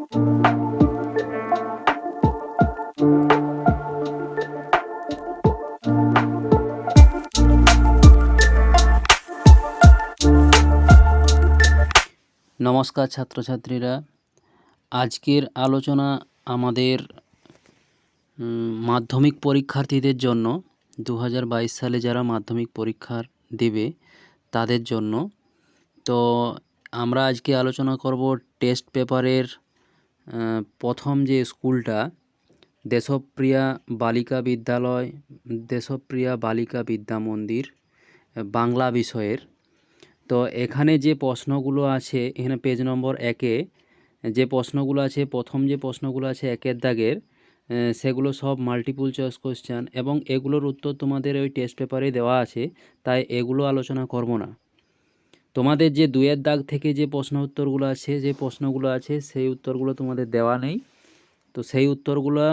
নমস্কার ছাত্রছাত্রীরা, আজকের আলোচনা আমাদের মাধ্যমিক পরীক্ষার্থীদের জন্য 2022 সালে যারা মাধ্যমিক পরীক্ষার দেবে তাদের জন্য। তো আমরা আজকে আলোচনা করব টেস্ট পেপারের প্রথম যে স্কুলটা দেশপ্রিয়া বালিকা বিদ্যালয়, দেশপ্রিয়া বালিকা বিদ্যা মন্দির বাংলা বিষয়ের। তো এখানে যে প্রশ্নগুলো আছে, এখানে পেজ নম্বর 1-এ যে প্রশ্নগুলো আছে, প্রথম যে প্রশ্নগুলো আছে 1-এর দাগের, সেগুলো সব মাল্টিপল চয়েস কোশ্চেন এবং এগুলোর উত্তর তোমাদের ওই টেস্ট পেপারে দেওয়া আছে, তাই এগুলো আলোচনা করব না। তোমাদের যে 2-এর দাগ থেকে যে প্রশ্ন উত্তরগুলো আছে, সেই উত্তরগুলো তোমাদের দেওয়া নেই। তো সেই উত্তরগুলো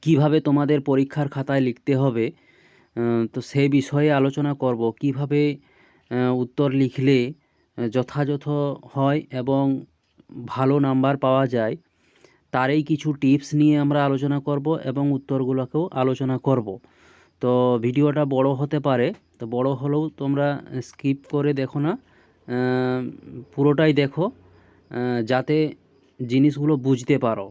কিভাবে তোমাদের পরীক্ষার খাতায় লিখতে হবে, তো সেই বিষয়ে আলোচনা করব। কিভাবে উত্তর লিখলে যথাযথ হয় এবং ভালো নাম্বার পাওয়া যায়, তারই কিছু টিপস নিয়ে আমরা আলোচনা করব এবং উত্তরগুলোকেও আলোচনা করব। তো ভিডিওটা বড় হতে পারে, তো বড় হলেও তোমরা স্কিপ করে দেখো না, পুরোটাই দেখো যাতে জিনিসগুলো বুঝতে পারো।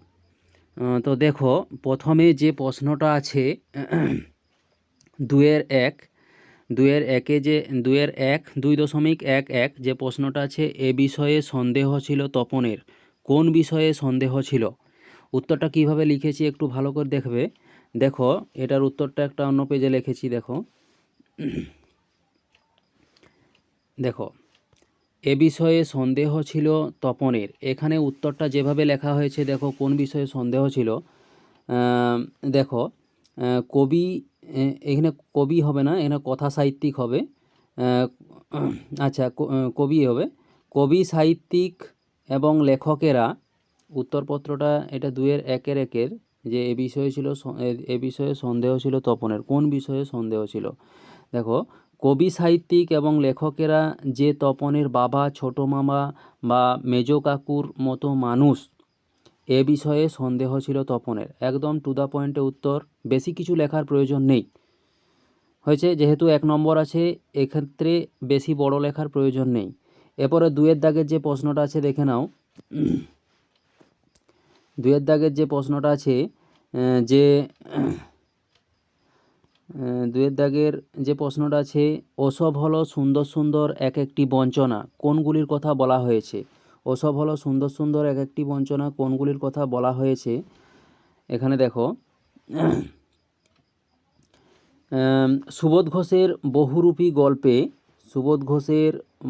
তো দেখো, প্রথমে যে প্রশ্নটা আছে 2-এর 1 যে 2.11 যে প্রশ্নটা আছে, এ বিষয়ে সন্দেহ ছিল তপনের। কোন বিষয়ে সন্দেহ ছিল? উত্তরটা কিভাবে লিখেছি একটু ভালো করে দেখবে। দেখো, এটার উত্তরটা একটা অন্য পেজে লিখেছি। দেখো, এ বিষয়ে সন্দেহ ছিল তপনের। এখানে উত্তরটা যেভাবে লেখা হয়েছে, দেখো কোন বিষয়ে সন্দেহ ছিল। দেখো, কবি, এখানে কবি হবে না, এখানে কথা সাহিত্যিক হবে। আচ্ছা, কবি হবে। কবি, সাহিত্যিক এবং লেখকেরা, উত্তরপত্রটা এটা 2.1-এর যে এ বিষয়ে সন্দেহ ছিল তপনের। কোন বিষয়ে সন্দেহ ছিল? দেখো, কবি, সাহিত্যিক এবং লেখকেরা যে তপনের বাবা, ছোটো মামা বা মেজ কাকুর মতো মানুষ, এ বিষয়ে সন্দেহ ছিল তপনের। একদম টু দ্য পয়েন্টে উত্তর, বেশি কিছু লেখার প্রয়োজন নেই। হয়েছে, যেহেতু 1 নম্বর আছে, এক্ষেত্রে বেশি বড় লেখার প্রয়োজন নেই। এরপরে 2-এর দাগের যে প্রশ্নটা আছে দেখে নাও। 2-এর দাগের যে প্রশ্নটা আছে, যে 2-এর দাগের যে প্রশ্নটা আছে, ওসব হলো সুন্দর সুন্দর এক একটি বঞ্চনা, কোনগুলির কথা বলা হয়েছে? ওসব হলো সুন্দর সুন্দর এক একটি বঞ্চনা, কোনগুলির কথা বলা হয়েছে? এখানে দেখো, সুবোধ ঘোষের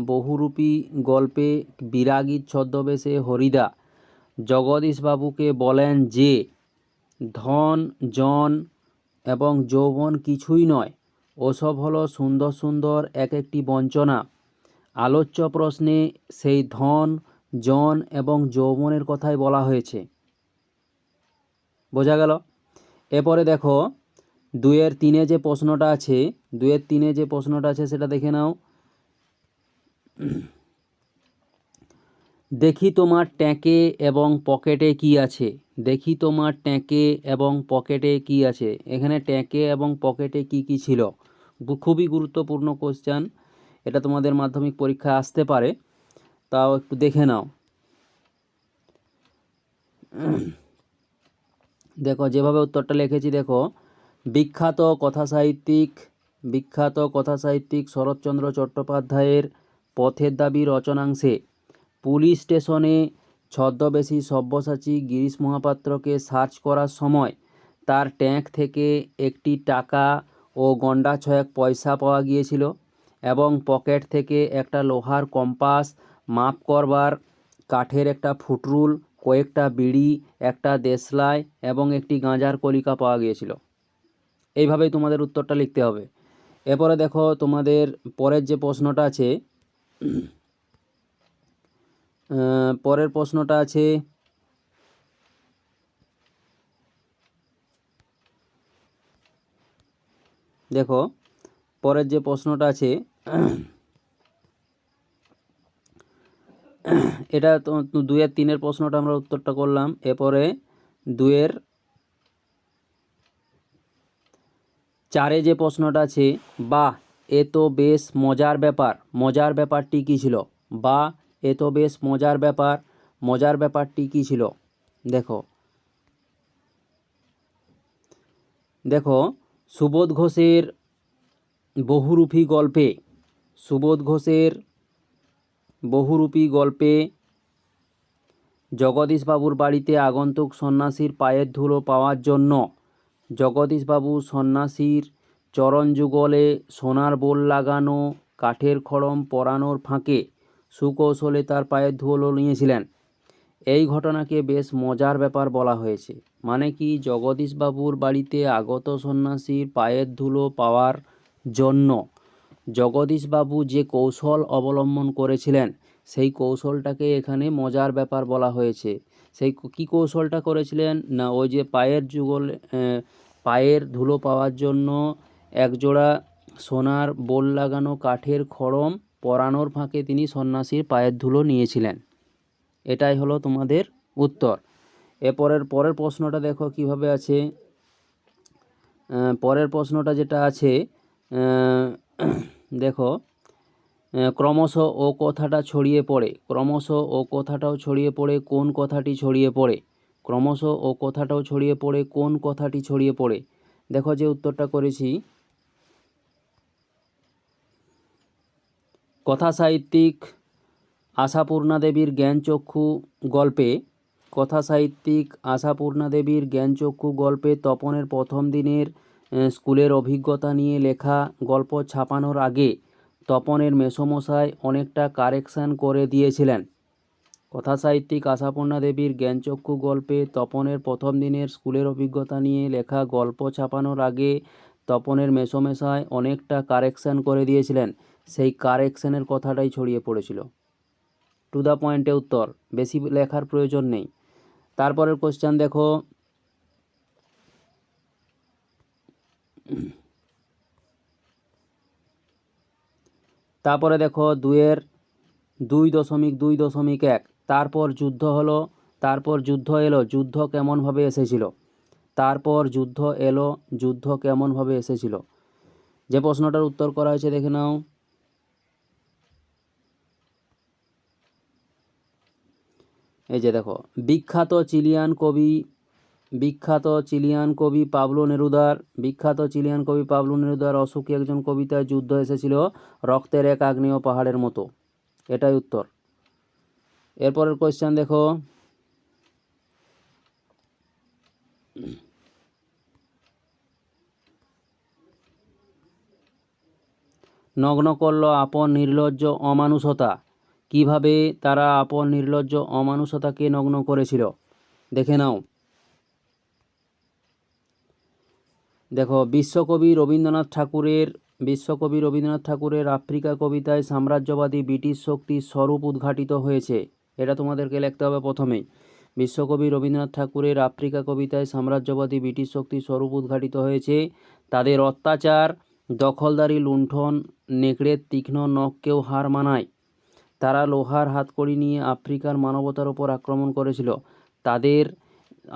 বহুরূপী গল্পে বিরাগী ছদ্মবেশে হরিদা জগদীশবাবুকে বলেন যে ধন, জন এবং যৌবন কিছুই নয়, ওসব হলো সুন্দর সুন্দর এক একটি বঞ্চনা। আলোচ্য প্রশ্নে সেই ধন, জন এবং যৌবনের কথাই বলা হয়েছে। বোঝা গেল? এরপরে দেখো, 2-এর 3-এ যে প্রশ্নটা আছে, সেটা দেখে নাও। দেখি তোমার ট্যাঁকে এবং পকেটে কি আছে? দেখি তোমার ট্যাঁকে এবং পকেটে কি আছে? এখানে ট্যাঁকে এবং পকেটে কি কি ছিল? খুবই গুরুত্বপূর্ণ কোশ্চেন, এটা তোমাদের মাধ্যমিক পরীক্ষায় আসতে পারে, তাও একটু দেখে নাও। দেখো, যেভাবে উত্তরটা লিখেছি, দেখো, বিখ্যাত কথাসাহিত্যিক শরৎচন্দ্র চট্টোপাধ্যায়ের পথের দাবি রচনাংশে পুলিশ স্টেশনে ছদ্মবেশী সব্যসাচী গিরিশ মহাপাত্রকে সার্চ করার সময় তার ট্যাঙ্ক থেকে একটি টাকা ও গন্ডা ছয়েক পয়সা পাওয়া গিয়েছিল এবং পকেট থেকে একটা লোহার কম্পাস, মাপ করবার কাঠের একটা ফুটরুল, কয়েকটা বিড়ি, একটা দেশলাই এবং একটি গাঁজার কলিকা পাওয়া গিয়েছিল। এইভাবেই তোমাদের উত্তরটা লিখতে হবে। এরপরে দেখো, তোমাদের পরের যে প্রশ্নটা আছে, দেখো, পরের যে প্রশ্নটা আছে, এটা তো 2-এর 3-এর প্রশ্নটা আমরা উত্তরটা করলাম। এরপরে 2-এর 4-এ যে প্রশ্নটা আছে, বাহ এ তো বেশ মজার ব্যাপার, মজার ব্যাপারটি কী ছিল? বা এ তো বেশ মজার ব্যাপার, মজার ব্যাপারটি কী ছিল? দেখো দেখো সুবোধ ঘোষের বহুরূপী গল্পে, সুবোধ ঘোষের বহুরূপী গল্পে জগদীশবাবুর বাড়িতে আগন্তুক সন্ন্যাসীর পায়ের ধুলো পাওয়ার জন্য জগদীশবাবু সন্ন্যাসীর চরণ যুগলে সোনার বোল লাগানো কাঠের খড়ম পরানোর ফাঁকে সুকৌশলে তার পায়ের ধুলো নিয়েছিলেন। এই ঘটনাকে বেশ মজার ব্যাপার বলা হয়েছে। মানে কি, জগদীশবাবুর বাড়িতে আগত সন্ন্যাসীর পায়ের ধুলো পাওয়ার জন্য জগদীশবাবু যে কৌশল অবলম্বন করেছিলেন, সেই কৌশলটাকে এখানে মজার ব্যাপার বলা হয়েছে। সেই কী কৌশলটা করেছিলেন না, ওই যে পায়ের ধুলো পাওয়ার জন্য একজোড়া সোনার বোল লাগানো কাঠের খড়ম পরানোর ফাঁকে তিনি সন্ন্যাসীর পায়ের ধুলো নিয়েছিলেন। এটাই হলো তোমাদের উত্তর। পরের প্রশ্নটা দেখো কিভাবে আছে। পরের প্রশ্নটা যেটা আছে, দেখো ক্রমশ ও কথাটা ছড়িয়ে পড়ে, ক্রমশ ও কথাটাও ছড়িয়ে পড়ে, কোন কথাটি ছড়িয়ে পড়ে? ক্রমশ ও কথাটাও ছড়িয়ে পড়ে, কোন কথাটি ছড়িয়ে পড়ে? দেখো যে উত্তরটা করেছি, কথা সাহিত্যিক আশাপূর্ণা দেবীর জ্ঞানচক্ষু গল্পে, কথা সাহিত্যিক আশাপূর্ণা দেবীর জ্ঞানচক্ষু গল্পে তপনের প্রথম দিনের স্কুলের অভিজ্ঞতা নিয়ে লেখা গল্প ছাপানোর আগে তপনের মেসোমশাই অনেকটা কারেকশান করে দিয়েছিলেন। কথা সাহিত্যিক আশাপূর্ণা দেবীর জ্ঞানচক্ষু গল্পে তপনের প্রথম দিনের স্কুলের অভিজ্ঞতা নিয়ে লেখা গল্প ছাপানোর আগে তপনের মেসোমশাই অনেকটা কারেকশান করে দিয়েছিলেন। সেই কারেকশানের কথাটাই ছড়িয়ে পড়েছিল। টু দ্য পয়েন্টে উত্তর, বেশি লেখার প্রয়োজন নেই। তারপরের কোশ্চেন দেখো, তারপরে দেখো 2-এর 2.2.1, তারপর যুদ্ধ হলো, তারপর যুদ্ধ এলো, যুদ্ধ কেমনভাবে এসেছিল? তারপর যুদ্ধ এলো, যুদ্ধ কেমনভাবে এসেছিল? যে প্রশ্নটার উত্তর করা হয়েছে দেখে নাও। এই যে দেখো, বিখ্যাত চিলিয়ান কবি পাবলো নেরুদার অশোকী একজন কবিতায় যুদ্ধ এসেছিল রক্তের এক আগ্নেয় পাহাড়ের মতো। এটাই উত্তর। এরপরের কোয়েশ্চেন দেখো, নগ্ন করল আপন নির্লজ্জ অমানুষতা। কিভাবে তারা আপন নির্লজ্জ অমানুষতাকে নগ্ন করেছিল? দেখে নাও। দেখো, বিশ্বকবি রবীন্দ্রনাথ ঠাকুরের আফ্রিকা কবিতায় সাম্রাজ্যবাদী ব্রিটিশ শক্তির স্বরূপ উদ্ঘাটিত হয়েছে। এটা তোমাদেরকে লিখতে হবে প্রথমেই। বিশ্বকবি রবীন্দ্রনাথ ঠাকুরের আফ্রিকা কবিতায় সাম্রাজ্যবাদী ব্রিটিশ শক্তির স্বরূপ উদ্ঘাটিত হয়েছে। তাদের অত্যাচার, দখলদারি, লুণ্ঠন, নেকড়ের তীক্ষ্ণ নখকেও হার মানায়। তারা লোহার হাতকড়ি নিয়ে আফ্রিকার মানবতার ওপর আক্রমণ করেছিল। তাদের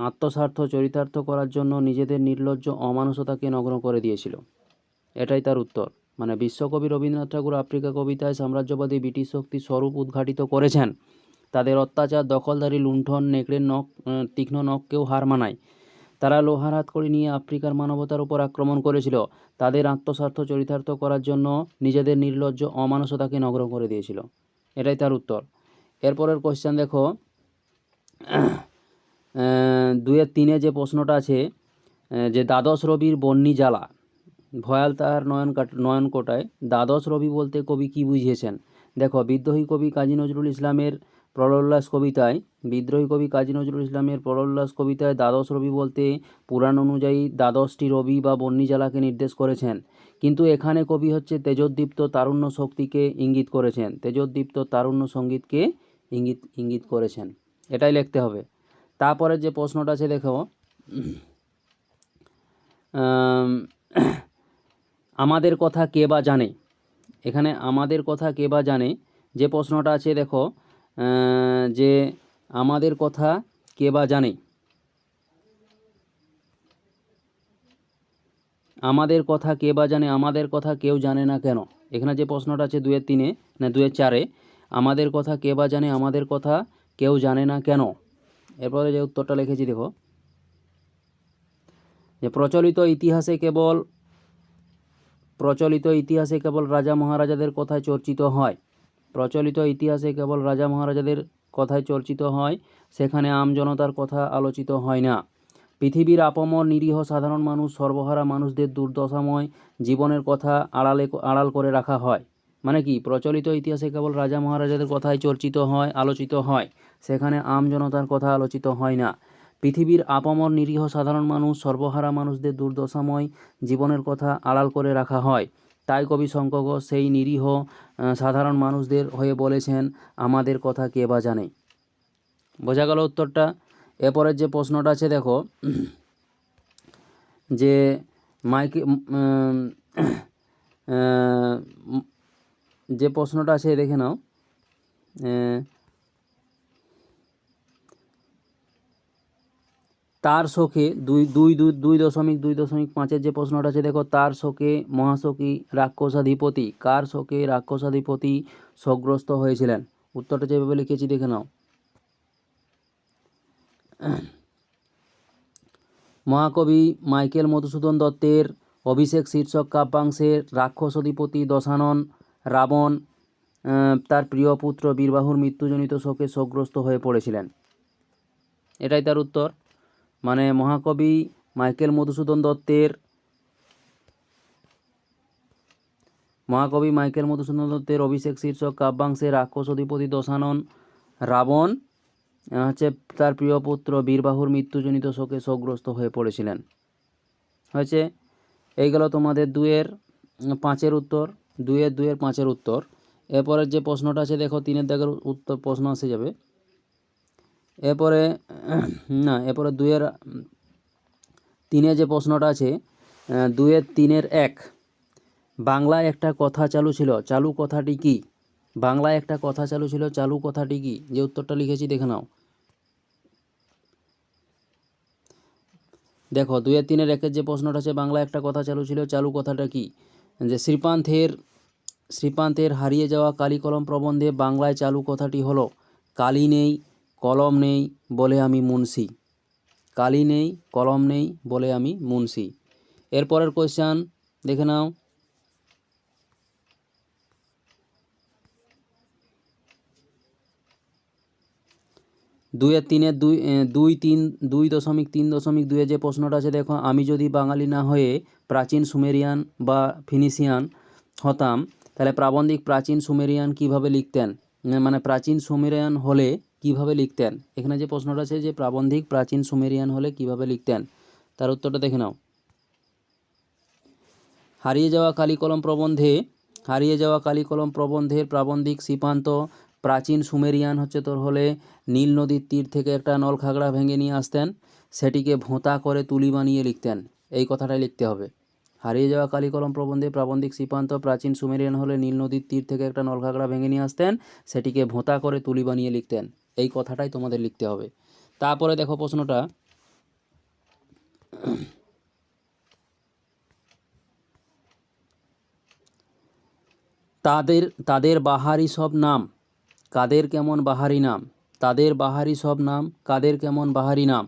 আত্মস্বার্থ চরিতার্থ করার জন্য নিজেদের নির্লজ্জ অমানুষতাকে নগ্ন করে দিয়েছিল। এটাই তার উত্তর। মানে বিশ্বকবি রবীন্দ্রনাথ ঠাকুর আফ্রিকা কবিতায় সাম্রাজ্যবাদী ব্রিটিশ শক্তির স্বরূপ উদ্ঘাটিত করেছেন। তাদের অত্যাচার, দখলদারি, লুণ্ঠন, নেকড়ের তীক্ষ্ণ নখকেও হার মানায়। তারা লোহার হাতকড়ি নিয়ে আফ্রিকার মানবতার উপর আক্রমণ করেছিল। তাদের আত্মস্বার্থ চরিতার্থ করার জন্য নিজেদের নির্লজ্জ অমানুষতাকে নগ্ন করে দিয়েছিল। এটাই তার উত্তর। এরপরের কোশ্চেন দেখো, 2-3 যে প্রশ্নটা আছে, যে দ্বাদশ রবির বন্যী জ্বালা, ভয়াল তাহার নয়নকোটায় দ্বাদশ রবি বলতে কবি কি বুঝিয়েছেন? দেখো, বিদ্রোহী কবি কাজী নজরুল ইসলামের প্রলোল্লাস কবিতায় দ্বাদশ রবি বলতে পুরাণ অনুযায়ী দ্বাদশটি রবি বা বন্যী জ্বালাকে নির্দেশ করেছেন। কিন্তু এখানে কবি হচ্ছে তেজোদ্দীপ্ত তারুণ্য শক্তিকে ইঙ্গিত করেছেন, তেজোদ্দীপ্ত তারুণ্য সঙ্গীতকে ইঙ্গিত করেছেন। এটাই লিখতে হবে। তারপরে যে প্রশ্নটা আছে দেখো, আমাদের কথা কে বা জানে? এখানে আমাদের কথা কে বা জানে যে প্রশ্নটা আছে দেখো, যে আমাদের কথা কে বা জানে, আমাদের কথা কে বা জানে, আমাদের কথা কেউ জানে না কেন। এখানে যে প্রশ্নটা আছে 2-3 না 2-4, আমাদের কথা কে বা জানে, আমাদের কথা কেউ জানে না কেন। এরপরে যে উত্তরটা লিখেছি দেখো, যে প্রচলিত ইতিহাসে কেবল রাজা মহারাজাদের কথায় চর্চিত হয়। প্রচলিত ইতিহাসে কেবল রাজা মহারাজাদের কথায় চর্চিত হয়, সেখানে আমজনতার কথা আলোচিত হয় না। পৃথিবীর আপামর নিরীহ সাধারণ মানুষ, সর্বহারা মানুষদের দুর্দশাময় জীবনের কথা আড়াল করে রাখা হয়। মানে কি, প্রচলিত ইতিহাসে কেবল রাজা মহারাজাদের কথাই চর্চিত হয়, আলোচিত হয়, সেখানে আমজনতার কথা আলোচিত হয় না। পৃথিবীর আপামর নিরীহ সাধারণ মানুষ, সর্বহারা মানুষদের দুর্দশাময় জীবনের কথা আড়াল করে রাখা হয়। তাই কবি শঙ্কর ঘোষ সেই নিরীহ সাধারণ মানুষদের হয়ে বলেছেন, আমাদের কথা কে বা জানে। বোঝা গেল উত্তরটা। এরপরের যে প্রশ্নটা আছে দেখো, যে যে প্রশ্নটা আছে দেখে নাও, তার শোকে 2.2.5 যে প্রশ্নটা আছে দেখো, তার শোকে মহাশোকী রাক্ষসাধিপতি, কার শোকে রাক্ষসাধিপতি শোকগ্রস্ত হয়েছিলেন। উত্তরটা যেভাবে লিখেছি দেখে নাও। মহাকবি মাইকেল মধুসূদন দত্তের অভিষেক শীর্ষক কাব্যাংশের রাক্ষসাধিপতি দশানন রাবণ তার প্রিয় পুত্র বীরবাহুর মৃত্যুজনিত শোকে শোকগ্রস্ত হয়ে পড়েছিলেন। এটাই তার উত্তর। মানে মহাকবি মাইকেল মধুসূদন দত্তের অভিষেক শীর্ষক কাব্যাংশে রাক্ষসাধিপতি দশানন রাবণ হচ্ছে তার প্রিয় পুত্র বীরবাহুর মৃত্যুজনিত শোকে শোকগ্রস্ত হয়ে পড়েছিলেন। হয়েছে। এই গেল তোমাদের 2-5 উত্তর, 2-5 উত্তর। এরপরের যে প্রশ্নটা আছে দেখো, 3 দাগের উত্তর প্রশ্ন আসে যাবে। এরপরে 3 যে প্রশ্নটা আছে, 2-3-1, বাংলায় একটা কথা চালু ছিল, চালু কথাটি কি? বাংলায় একটা কথা চালু ছিল, চালু কথাটি কি? যে উত্তরটা লিখেছি দেখে নাও। দেখো 2-3-1 যে প্রশ্নটা আছে, বাংলায় একটা কথা চালু ছিল, চালু কথাটা কি? যে শ্রীপান্থের হারিয়ে যাওয়া কালি কলম প্রবন্ধে বাংলায় চালু কথাটি হলো, কালি নেই কলম নেই বলে আমি মুন্সি। কালি নেই কলম নেই বলে আমি মুন্সি। এরপরের কোয়েশ্চান দেখে নাও। 2-3.2 যে প্রশ্নটা আছে দেখো, আমি যদি বাঙালি না হয়ে প্রাচীন সুমেরিয়ান বা ফিনিশিয়ান হতাম, তাহলে প্রাবন্ধিক প্রাচীন সুমেরিয়ান কিভাবে লিখতেন? মানে প্রাচীন সুমেরিয়ান হলে কিভাবে লিখতেন? এখানে যে প্রশ্নটা আছে, যে প্রাবন্ধিক প্রাচীন সুমেরিয়ান হলে কিভাবে লিখতেন, তার উত্তরটা দেখে নাও। হারিয়ে যাওয়া কালি কলম প্রবন্ধের প্রাবন্ধিক শ্রীপান্ত প্রাচীন সুমেরিয়ান হচ্ছে তোর হলে নীল নদীর তীর থেকে একটা নলখাগড়া ভেঙে নিয়ে আসতেন, সেটিকে ভোঁতা করে তুলি বানিয়ে লিখতেন। এই কথাটাই লিখতে হবে। হারিয়ে যাওয়া কালি কলম প্রবন্ধে প্রাবন্ধিক শ্রীপান্ত প্রাচীন সুমেরিয়ান হলে নীল নদীর তীর থেকে একটা নলখাগড়া ভেঙে নিয়ে আসতেন, সেটিকে ভোঁতা করে তুলি বানিয়ে লিখতেন। এই কথাটাই তোমাদের লিখতে হবে। তারপরে দেখো প্রশ্নটা, তাদের বাহারি সব নাম কাদের কেমন বাহারি নাম, তাদের বাহারি সব নাম কাদের কেমন বাহারি নাম।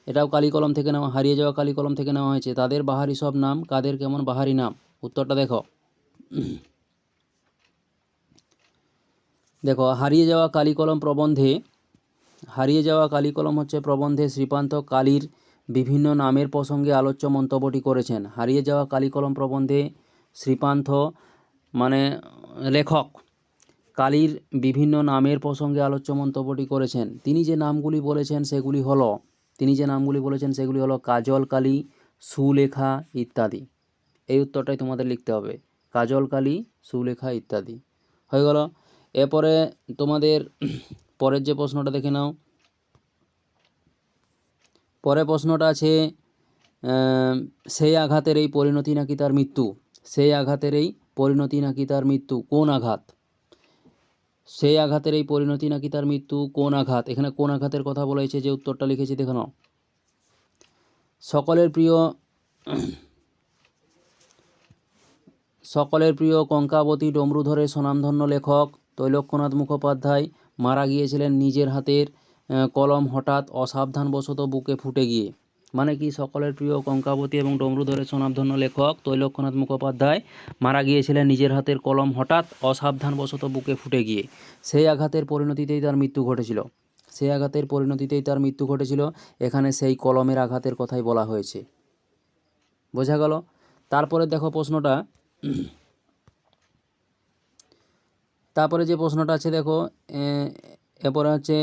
এটাও কালি কলম থেকে নেওয়া, হারিয়ে যাওয়া কালি কলম থেকে নেওয়া হয়েছে। তাদের বাহারি সব নাম কাদের কেমন বাহারি নাম। উত্তরটা দেখো। দেখো হারিয়ে যাওয়া কালি কলম হচ্ছে প্রবন্ধে শ্রীপান্ত কালীর বিভিন্ন নামের প্রসঙ্গে আলোচ্য মন্তব্যটি করেছেন। হারিয়ে যাওয়া কালি কলম প্রবন্ধে শ্রীপান্ত মানে লেখক কালীর বিভিন্ন নামের প্রসঙ্গে আলোচ্য মন্তব্যটি করেছেন। তিনি যে নামগুলি বলেছেন সেগুলি হলো কাজল কালী, সুলেখা ইত্যাদি। এই উত্তরটাই তোমাদের লিখতে হবে, কাজল কালী, সুলেখা ইত্যাদি। হয়ে গেল। এরপরে তোমাদের পরের যে প্রশ্নটা দেখে নাও। পরের প্রশ্নটা আছে, সেই আঘাতের এই পরিণতি নাকি তার মৃত্যু। সেই আঘাতের এই পরিণতি নাকি তার মৃত্যু, কোন আঘাত? সেই আঘাতের এই পরিণতি নাকি তার মৃত্যু। কোন আঘাত? এখানে কোন আঘাতের কথা বলা হয়েছে, যে উত্তরটা লিখেছি দেখে নাও। সকলের প্রিয় কঙ্কাবতী ডমরুধরের স্বনামধন্য লেখক তৈলক্যনাথ মুখোপাধ্যায় মারা গিয়েছিলেন নিজের হাতের কলম হঠাৎ অসাবধানবশত বুকে ফুটে গিয়ে। মানে কি, সকলের প্রিয় কঙ্কাবতী এবং ডমরুধরের স্বনামধন্য লেখক তৈলক্যনাথ মুখোপাধ্যায় মারা গিয়েছিলেন নিজের হাতের কলম হঠাৎ অসাবধানবশত বুকে ফুটে গিয়ে। সেই আঘাতের পরিণতিতেই তার মৃত্যু ঘটেছিল। সেই আঘাতের পরিণতিতেই তার মৃত্যু ঘটেছিল। এখানে সেই কলমের আঘাতের কথাই বলা হয়েছে। বোঝা গেল? তারপরে দেখো প্রশ্নটা, তারপরে যে প্রশ্নটা আছে দেখো, এরপরে হচ্ছে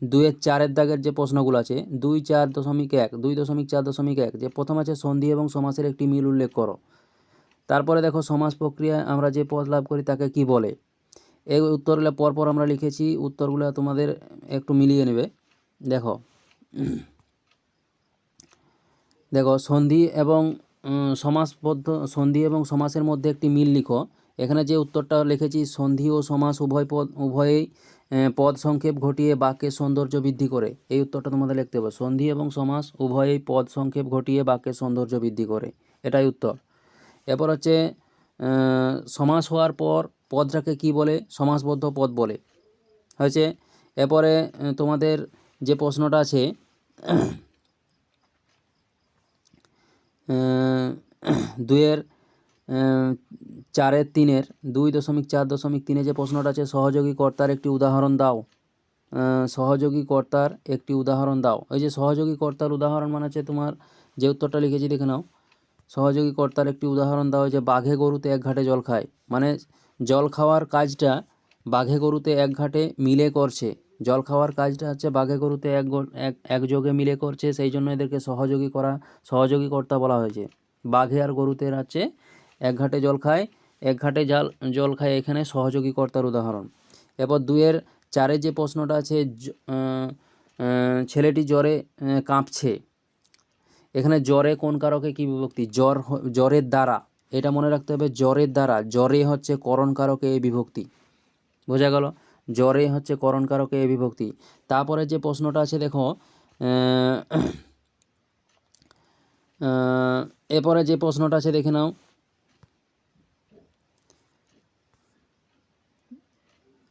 2-4 দাগের যে প্রশ্নগুলো আছে, 2.4.1, 2.4.1, যে প্রথম আছে সন্ধি এবং সমাসের একটি মিল উল্লেখ করো। তারপরে দেখো সমাস প্রক্রিয়া আমরা যে পদ লাভ করি তাকে কি বলে। এই উত্তরগুলো পরপর আমরা লিখেছি, উত্তরগুলো তোমাদের একটু মিলিয়ে নেবে। দেখো দেখো সন্ধি এবং সন্ধি এবং সমাসের মধ্যে একটি মিল লিখো। এখানে যে উত্তরটা লিখেছি, সন্ধি ও সমাস উভয়েই পদ সংক্ষেপ ঘটিয়ে বাক্যের সৌন্দর্য বৃদ্ধি করে। এই উত্তরটা তোমাদের লিখতে হবে, সন্ধি এবং সমাস উভয়েই পদ সংক্ষেপ ঘটিয়ে বাক্যের সৌন্দর্য বৃদ্ধি করে, এটাই উত্তর। এরপর হচ্ছে সমাস হওয়ার পর পদটাকে কি বলে, সমাসবদ্ধ পদ বলে। হয়েছে। এরপরে তোমাদের যে প্রশ্নটা আছে 2.4.3 2.4.3 যে প্রশ্নটা আছে, সহযোগী কর্তার একটি উদাহরণ দাও। সহযোগী কর্তার একটি উদাহরণ দাও। ওই যে সহযোগী কর্তার উদাহরণ মানে হচ্ছে তোমার যে উত্তরটা লিখেছি দেখে নাও। সহযোগী কর্তার একটি উদাহরণ দাও, যে বাঘে গরুতে এক ঘাটে জল খায়। মানে জল খাওয়ার কাজটা বাঘে গরুতে এক ঘাটে মিলে করছে। জল খাওয়ার কাজটা হচ্ছে বাঘে গরুতে একযোগে মিলে করছে, সেই জন্য এদেরকে সহযোগী কর্তা বলা হয়েছে। বাঘে আর গরুতে হচ্ছে এক ঘাটে জল খায়, এক ঘাটে জল খায়, এখানে সহযোগী কর্তার উদাহরণ। এরপর 2.4 যে প্রশ্নটা আছে, ছেলেটি জ্বরে কাঁপছে। এখানে জ্বরে কোন কারকে কি বিভক্তি, জ্বরের দ্বারা, এটা মনে রাখতে হবে, জ্বরের দ্বারা। জ্বরে হচ্ছে করণ কারকে এই বিভক্তি। বোঝা গেল? জ্বরে হচ্ছে করণ কারকে এই বিভক্তি। তারপরে যে প্রশ্নটা আছে দেখো, এরপরে যে প্রশ্নটা আছে দেখে নাও।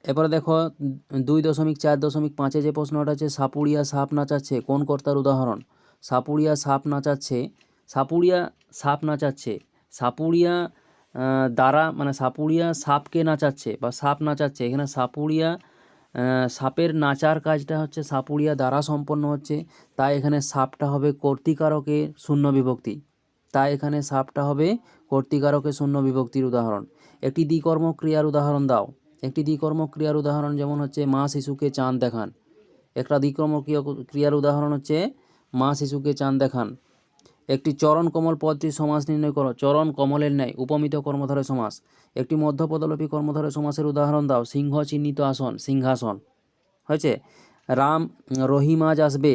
এরপরে দেখো 2.4.5 যে প্রশ্নটা আছে, সাপুড়িয়া সাপ নাচাচ্ছে কোন কর্তার উদাহরণ। সাপুড়িয়া সাপ নাচাচ্ছে, সাপুড়িয়া দ্বারা, মানে সাপুড়িয়া সাপকে নাচাচ্ছে বা সাপ নাচাচ্ছে। এখানে সাপের নাচার কাজটা হচ্ছে সাপুড়িয়া দ্বারা সম্পন্ন হচ্ছে, তাই এখানে সাপটা হবে কর্তৃকারকে শূন্য বিভক্তি। শূন্য বিভক্তির উদাহরণ। একটি দ্বিকর্ম ক্রিয়ার উদাহরণ দাও। একটি দ্বিকর্ম ক্রিয়ার উদাহরণ যেমন হচ্ছে মা শিশুকে চাঁদ দেখান। একটা দ্বিকর্ম ক্রিয়ার উদাহরণ হচ্ছে মা শিশুকে চাঁদ দেখান। একটি চরণ কমল পদটির সমাস নির্ণয় করো। চরণ কমলের ন্যায়, উপমিত কর্মধারয় সমাস। একটি মধ্যপদলোপী কর্মধারয় সমাসের উদাহরণ দাও। সিংহ চিহ্নিত আসন, সিংহাসন। হয়েছে। রাম রহিম আজ আসবে,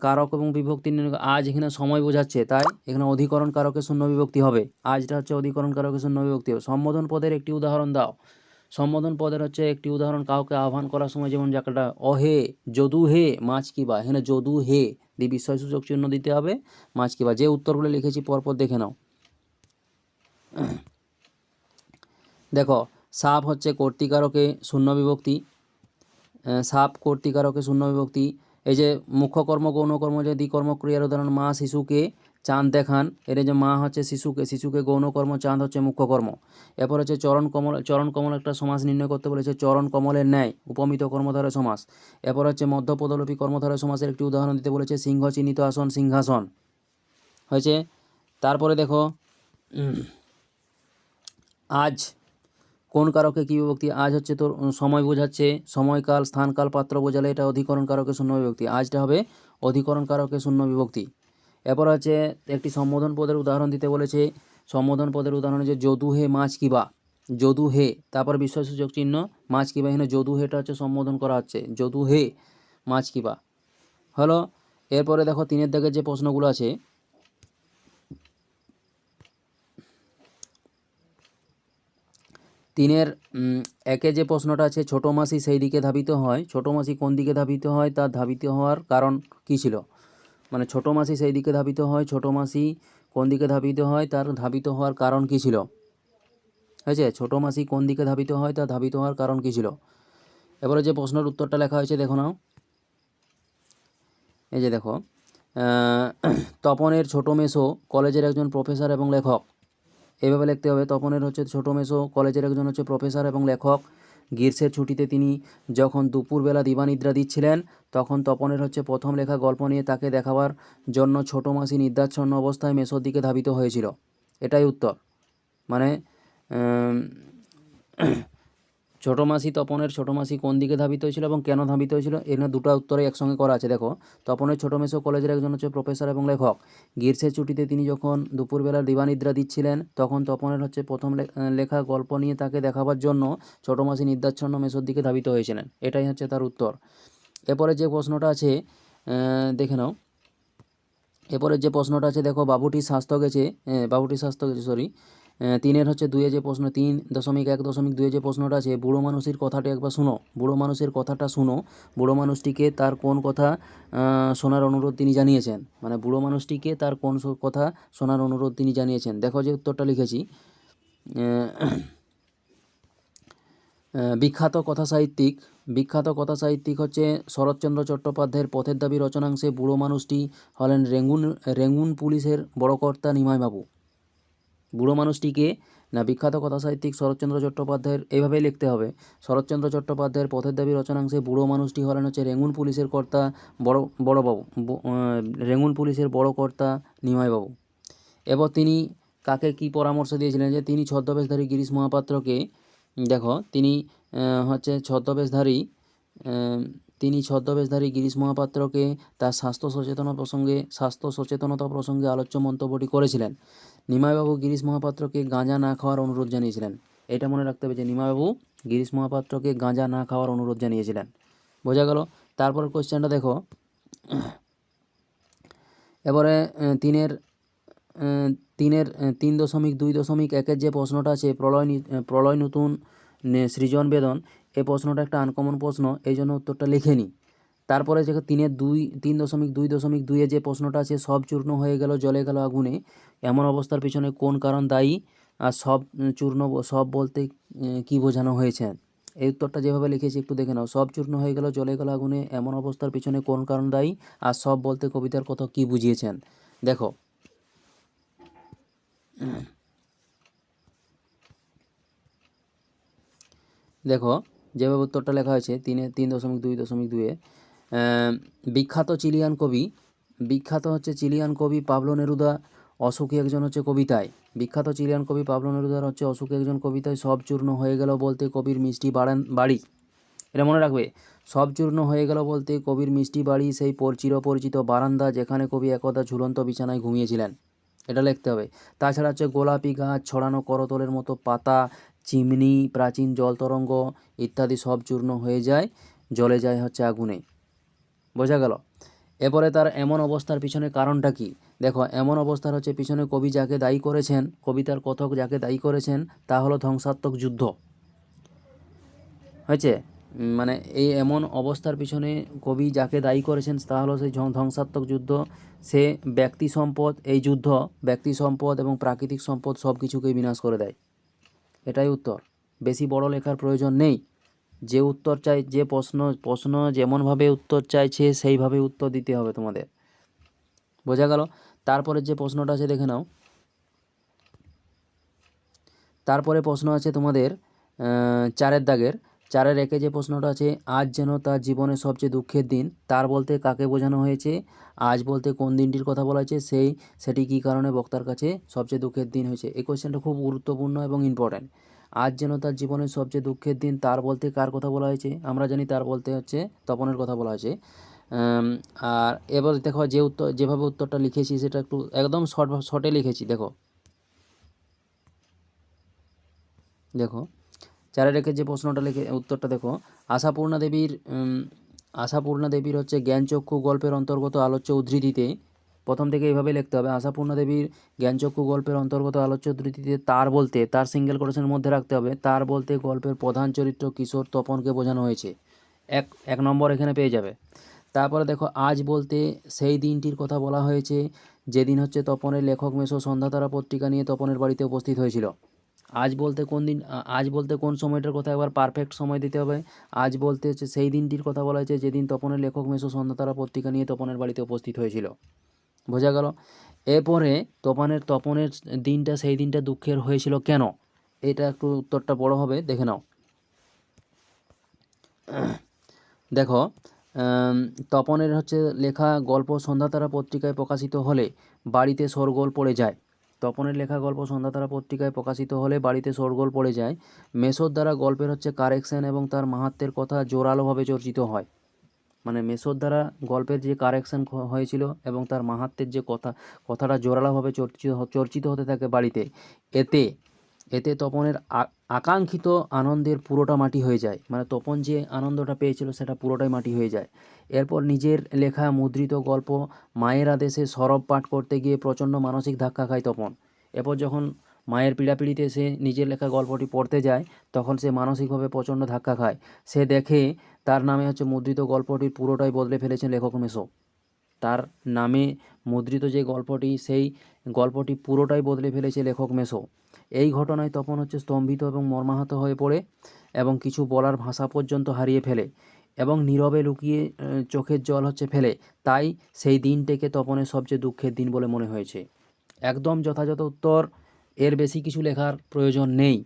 কারক এবং বিভক্তি নির্ণয়। আজ এখানে সময় বোঝাচ্ছে, তাই এখানে অধিকরণ কারকে শূন্য বিভক্তি হবে। আজটা হচ্ছে অধিকরণ কারকে শূন্য বিভক্তি হবে। সম্বোধন পদের একটি উদাহরণ দাও। সম্বোধন পদের হচ্ছে একটি উদাহরণ, কাউকে আহ্বান করার সময় যেমন যাকে অহে যদু হে মাছ কিবা, এখানে যদু হে দিয়ে বিস্ময়সূচক চিহ্ন দিতে হবে, মাছ কিবা। যে উত্তরগুলো লিখেছি পরপর দেখে নাও। দেখো সাপ হচ্ছে কর্তৃকারকে শূন্য বিভক্তি, সাপ কর্তৃকারকে শূন্য বিভক্তি। এই যে মুখ্যকর্ম গৌণকর্ম যে দ্বিকর্ম ক্রিয়ার উদাহরণ, মা শিশুকে চাঁদ দেখান, এর যে মা হচ্ছে শিশুকে গৌণকর্ম, চাঁদ হচ্ছে মুখ্যকর্ম। এরপর হচ্ছে চরণ কমল একটা সমাস নির্ণয় করতে বলেছে, চরণ কমলের ন্যায়, উপমিত কর্মধারয় সমাস। এরপর হচ্ছে মধ্যপদলোপী কর্মধারয় সমাসের একটি উদাহরণ দিতে বলেছে, সিংহ চিহ্নিত আসন, সিংহাসন। হয়েছে। তারপরে দেখো আজ কোন কারকে কী বিভক্তি। আজ হচ্ছে তোর সময় বোঝাচ্ছে, সময়কাল স্থানকাল পাত্র বোঝালে এটা অধিকরণ কারকে শূন্য বিভক্তি। আজটা হবে অধিকরণ কারকে শূন্য বিভক্তি। এরপর হচ্ছে একটি সম্বোধন পদের উদাহরণ দিতে বলেছে। সম্বোধন পদের উদাহরণ হচ্ছে যদু হে মাছ কিবা, যদু হে, তারপর বিস্ময়সূচক চিহ্ন মাছ কিবা। এখানে যদু হেটা হচ্ছে সম্বোধন করা হচ্ছে, যদু হে মাছ কিবা হলো। এরপরে দেখো 3 দাগের যে প্রশ্নগুলো আছে, তিনের একে যে প্রশ্নটা আছে, ছোটো মাসি সেই দিকে ধাবিত হয়, ছোটো মাসি কোন দিকে ধাবিত হয়, তার ধাবিত হওয়ার কারণ কী ছিল? মানে ছোটো মাসি সেই দিকে ধাবিত হয়, ছোটো মাসি কোন দিকে ধাবিত হয়, তার ধাবিত হওয়ার কারণ কী ছিল? হয়েছে, ছোটো মাসি কোন দিকে ধাবিত হয়, তার ধাবিত হওয়ার কারণ কী ছিল? এবারে যে প্রশ্নের উত্তরটা লেখা হয়েছে দেখো নাও, এই যে দেখো, তপনের ছোটো মেসো কলেজের একজন প্রফেসর এবং লেখক, এভাবে লিখতে হবে। তপনের হচ্ছে ছোটো মেসো কলেজের একজন হচ্ছে প্রফেসর এবং লেখক। গ্রীষ্মের ছুটিতে তিনি যখন দুপুরবেলা দিবানিদ্রা দিচ্ছিলেন, তখন তপনের হচ্ছে প্রথম লেখা গল্প নিয়ে তাকে দেখাবার জন্য ছোটো মাসি নিদ্রাচ্ছন্ন অবস্থায় মেসোর দিকে ধাবিত হয়েছিল। এটাই উত্তর। মানে ছোটো মাসি, তপনের ছোটো মাসি কোন দিকে ধাবিত হয়েছিল এবং কেন ধাবিত হয়েছিল, এখানে দুটো উত্তরে একসঙ্গে করা আছে। দেখো, তপনের ছোটো মেসো কলেজের একজন হচ্ছে প্রফেসর এবং লেখক। গ্রীষ্মের ছুটিতে তিনি যখন দুপুরবেলা দিবানিদ্রা দিচ্ছিলেন, তখন তপনের হচ্ছে প্রথম লেখা গল্প নিয়ে তাকে দেখাবার জন্য ছোটো মাসি নিদ্রাচ্ছন্ন মেসোর দিকে ধাবিত হয়েছিলেন। এটাই হচ্ছে তার উত্তর। এরপরে যে প্রশ্নটা আছে দেখে নাও, এরপরে যে প্রশ্নটা আছে দেখো, বাবুটির স্বাস্থ্য গেছে, সরি, তিনের হচ্ছে দুয়ে যে প্রশ্ন 3.1.2 যে প্রশ্নটা আছে, বুড়ো মানুষের কথাটা একবার শুনো, বুড়ো মানুষের কথাটা শুনো, বুড়ো মানুষটিকে তার কোন কথা শোনার অনুরোধ তিনি জানিয়েছেন। মানে বুড়ো মানুষটিকে তার কোন কথা শোনার অনুরোধ তিনি জানিয়েছেন। দেখো যে উত্তরটা লিখেছি, বিখ্যাত কথা সাহিত্যিক হচ্ছে শরৎচন্দ্র চট্টোপাধ্যায়ের পথের দাবি রচনাংশে বুড়ো মানুষটি হলেন রেঙ্গুন পুলিশের বড় কর্তা নিমাইবাবু। বুড়ো মানুষটিকে না, বিখ্যাত কথা সাহিত্যিক শরৎচন্দ্র চট্টোপাধ্যায়ের, এইভাবেই লিখতে হবে, শরৎচন্দ্র চট্টোপাধ্যায়ের পথের দাবি রচনাংশে বুড়ো মানুষটি হলেন হচ্ছে রেঙ্গুন পুলিশের কর্তা বড়বাবু, রেঙ্গুন পুলিশের বড় কর্তা নিমাইবাবু। এবার তিনি কাকে কি পরামর্শ দিয়েছিলেন, যে তিনি ছদ্মবেশধারী গিরিশ মহাপাত্রকে, দেখো তিনি হচ্ছে ছদ্মবেশধারী গিরিশ মহাপাত্রকে তার স্বাস্থ্য সচেতনতা প্রসঙ্গে আলোচ্য মন্তব্যটি করেছিলেন। নিমাইবাবু গিরিশ মহাপাত্রকে গাঁজা না খাওয়ার অনুরোধ জানিয়েছিলেন। এটা মনে রাখতে হবে যে নিমাইবাবু গিরিশ মহাপাত্রকে গাঁজা না খাওয়ার অনুরোধ জানিয়েছিলেন। বোঝা গেল? তারপর কোশ্চেনটা দেখো, এবারে তিনের 3.2.1 যে প্রশ্নটা আছে, প্রলয় নতুন সৃজন বেদন, এই প্রশ্নটা একটা আনকমন প্রশ্ন, এই জন্য উত্তরটা লিখে নিই। তারপরে যে 3.2.2 যে প্রশ্নটা আছে, সব চূর্ণ হয়ে গেল জ্বলে গেল আগুনে, এমন অবস্থার পিছনে কোন কারণ দায়ী, আর সব বলতে কি বোঝানো হয়েছে। এই উত্তরটা যেভাবে লিখেছি একটু দেখে নাও, সব চূর্ণ হয়ে গেল জ্বলে গেল আগুনে, এমন অবস্থার পিছনে কোন কারণ দায়ী, আর সব বলতে কবিতার কথা কি বুঝিয়েছেন। দেখো, দেখো যেভাবে উত্তরটা লেখা হয়েছে 3.2.2 বিখ্যাত চিলিয়ান কবি পাবলো নেরুদা অসুখী একজন হচ্ছে কবিতায়, বিখ্যাত চিলিয়ান কবি পাবলো নেরুদার হচ্ছে অসুখী একজন কবিতায় সব চূর্ণ হয়ে গেল বলতে কবির মিষ্টি বাড়ি, এটা মনে রাখবে, সব চূর্ণ হয়ে গেল বলতে কবির মিষ্টি বাড়ি, সেই চিরপরিচিত বারান্দা যেখানে কবি একদা ঝুলন্ত বিছানায় ঘুমিয়েছিলেন। এটা লিখতে হবে। তাছাড়া হচ্ছে গোলাপি গাছ, ছড়ানো করতলের মতো পাতা, চিমনি, প্রাচীন জল তরঙ্গ ইত্যাদি সব চূর্ণ হয়ে যায়, জ্বলে যায় হচ্ছে আগুনে। বোঝা গেল? এরপরে তার এমন অবস্থার পিছনে কারণটা কি, দেখো, এমন অবস্থার হচ্ছে পিছনে কবি যাকে দায়ী করেছেন, কবিতার কথক যাকে দায়ী করেছেন, তা হলো ধ্বংসাত্মক যুদ্ধ। হয়েছে, মানে এই এমন অবস্থার পিছনে কবি যাকে দায়ী করেছেন তা হলো সেই ধ্বংসাত্মক যুদ্ধ। সে ব্যক্তি সম্পদ, এই যুদ্ধ ব্যক্তি সম্পদ এবং প্রাকৃতিক সম্পদ সব কিছুকেই বিনাশ করে দেয়। এটাই উত্তর। বেশি বড় লেখার প্রয়োজন নেই। যে উত্তর চাই, যে প্রশ্ন যেমনভাবে উত্তর চাইছে সেইভাবে উত্তর দিতে হবে তোমাদের। বোঝা গেল? তারপরে যে প্রশ্নটা আছে দেখে নাও। তারপরে প্রশ্ন আছে তোমাদের 4-এর দাগের 4-এর 1-এ যে প্রশ্নটা আছে, আজ যেন তার জীবনের সবচেয়ে দুঃখের দিন, তার বলতে কাকে বোঝানো হয়েছে, আজ বলতে কোন দিনটির কথা বলা হয়েছে, সেটি কী কারণে বক্তার কাছে সবচেয়ে দুঃখের দিন হয়েছে। এই কোয়েশ্চেনটা খুব গুরুত্বপূর্ণ এবং ইম্পর্ট্যান্ট। আজ যেন তার জীবনের সবচেয়ে দুঃখের দিন, তার বলতে কার কথা বলা হয়েছে, আমরা জানি তার বলতে হচ্ছে তপনের কথা বলা হয়েছে। আর এবার দেখো যেভাবে উত্তরটা লিখেছি সেটা একটু একদম শর্টে লিখেছি। দেখো 4-এর 1-এর যে প্রশ্নটা লিখে উত্তরটা দেখো, আশাপূর্ণা দেবীর হচ্ছে জ্ঞানচক্ষু গল্পের অন্তর্গত আলোচ্য উদ্ধৃতিতে প্রথম থেকে এইভাবে লিখতে হবে। আশাপূর্ণা দেবীর জ্ঞানচক্ষু গল্পের অন্তর্গত আলোচ্য উদ্ধৃতিতে তার বলতে, তার সিঙ্গেল কোটেশনের মধ্যে রাখতে হবে। তার বলতে গল্পের প্রধান চরিত্র কিশোর তপনকে বোঝানো হয়েছে। এক নম্বর এখানে পেয়ে যাবে। তারপরে দেখো আজ বলতে সেই দিনটির কথা বলা হয়েছে যেদিন হচ্ছে তপনের লেখক মেসো সন্ধ্যাতারা পত্রিকা নিয়ে তপনের বাড়িতে উপস্থিত হয়েছিল। আজ বলতে কোন দিন, আজ বলতে কোন সময়টার কথা একবার পারফেক্ট সময় দিতে হবে। আজ বলতে হচ্ছে সেই দিনটির কথা বলা হয়েছে যেদিন তপনের লেখক মেসো সন্ধ্যাতারা পত্রিকা নিয়ে তপনের বাড়িতে উপস্থিত হয়েছিল। বোঝা গেল। এরপরে তপনের দিনটা, সেই দিনটা দুঃখের হয়েছিল কেন, এটা একটু উত্তরটা বড় হবে, দেখে নাও। দেখো তপনের হচ্ছে লেখা গল্প সন্ধ্যাতারা পত্রিকায় প্রকাশিত হলে বাড়িতে শোরগোল পড়ে যায়। তপনের লেখা গল্প সন্ধ্যাতারা পত্রিকায় প্রকাশিত হলে বাড়িতে শোরগোল পড়ে যায়। মেসোর দ্বারা গল্পের হচ্ছে কারেকশন এবং তার মাহাত্ম্যের কথা জোরালোভাবে চর্চিত হয়। মানে মেসোর দ্বারা গল্পের যে কারেকশন হয়েছিল এবং তার মাহাত্ম্যের যে কথাটা জোরালোভাবে চর্চিত হতে থাকে বাড়িতে, এতে তপনের আকাঙ্ক্ষিত আনন্দের পুরোটা মাটি হয়ে যায়। মানে তপন যে আনন্দটা পেয়েছিল সেটা পুরোটাই মাটি হয়ে যায়। এরপর নিজের লেখা মুদ্রিত গল্প মায়ের আদেশে সরব পাঠ করতে গিয়ে প্রচণ্ড মানসিক ধাক্কা খায় তপন। এরপর যখন মায়ের পীড়াপিড়িতে সে নিজের লেখা গল্পটি পড়তে যায় তখন সে মানসিকভাবে প্রচণ্ড ধাক্কা খায়। সে দেখে তার নামে হচ্ছে মুদ্রিত গল্পটির পুরোটাই বদলে ফেলেছেন লেখক মেসো। তার নামে মুদ্রিত যে গল্পটি, সেই গল্পটি পুরোটাই বদলে ফেলেছে লেখক মেসো। এই ঘটনায় তপন হচ্ছে স্তম্ভিত এবং মর্মাহত হয়ে পড়ে এবং কিছু বলার ভাষা পর্যন্ত হারিয়ে ফেলে এবং নীরবে লুকিয়ে চোখের জল হচ্ছে ফেলে। তাই সেই দিনটাকে তপনের সবচেয়ে দুঃখের দিন বলে মনে হয়েছে। একদম যথাযথ উত্তর, এর বেশি কিছু লেখার প্রয়োজন নেই।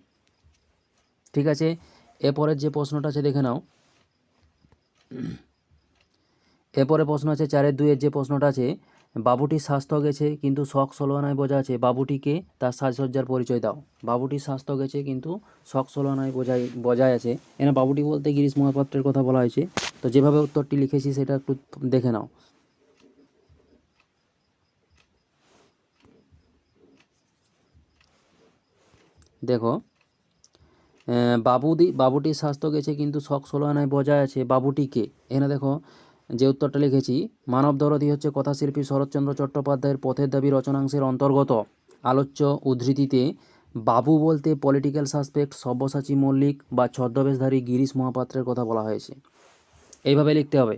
ঠিক আছে, এরপরের যে প্রশ্নটা আছে দেখে নাও। এরপরে প্রশ্ন আছে 4-2 যে প্রশ্নটা আছে, বাবুটির স্বাস্থ্য গেছে কিন্তু শখ ষোলোআনায় বোঝা আছে, বাবুটিকে তার সাজসজ্জার পরিচয় দাও। বাবুটির স্বাস্থ্য গেছে কিন্তু শখ ষোলোআনায় বজায় আছে। এখানে বাবুটি বলতে গিরিশ মহাপাত্রের কথা বলা হয়েছে। তো যেভাবে উত্তরটি লিখেছি সেটা একটু দেখে নাও। দেখো বাবুটির স্বাস্থ্য গেছে কিন্তু শখ ষোলোআনায় বজায় আছে, বাবুটিকে, এখানে দেখো যে উত্তরটা লিখেছি, মানব দরদী হচ্ছে কথাশিল্পী শরৎচন্দ্র চট্টোপাধ্যায়ের পথের দাবি রচনাংশের অন্তর্গত আলোচ্য উদ্ধৃতিতে বাবু বলতে পলিটিক্যাল সাসপেক্ট সব্যসাচী মল্লিক বা ছদ্মবেশধারী গিরিশ মহাপাত্রের কথা বলা হয়েছে। এইভাবে লিখতে হবে